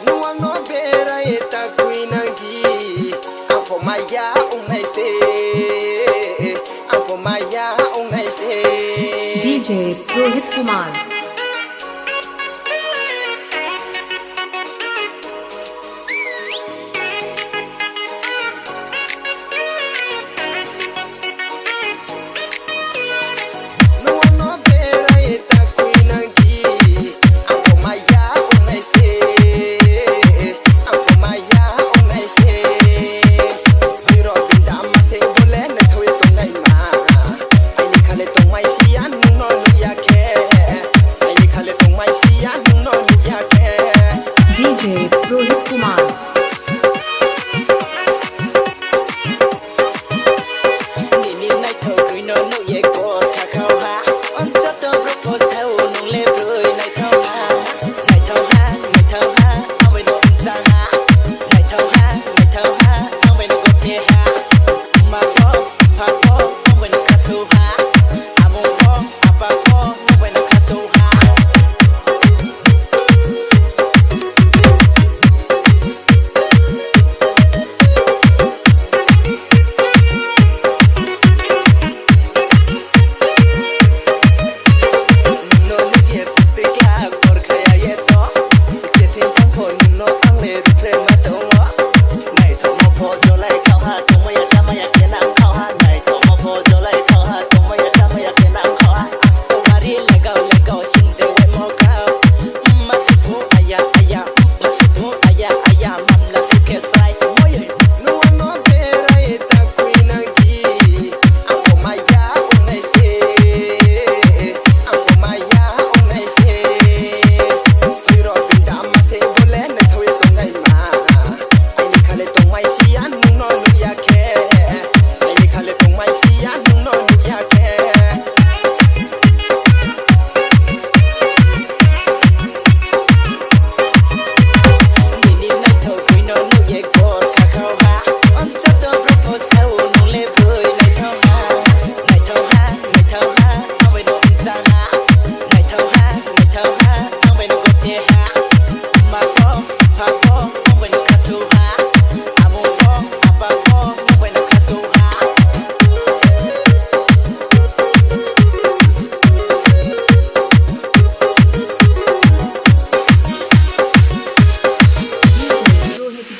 Nuang no bera eta kuinangi Ampo maya unai se Ampo maya unai se DJ Rohit Kumar DJ Rohit Kumar Nini nai thâu kui no no ye ko kha khao ha on cha to ro po sao nong le broi nai thâu ha ao mai no cha ha nai thâu ha ao mai no go the ha ma pho pha pho ao mai no kha su ha amo pho apa pho ao mai no kha su ha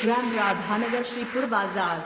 Gram Radhanagar Shripur Bazar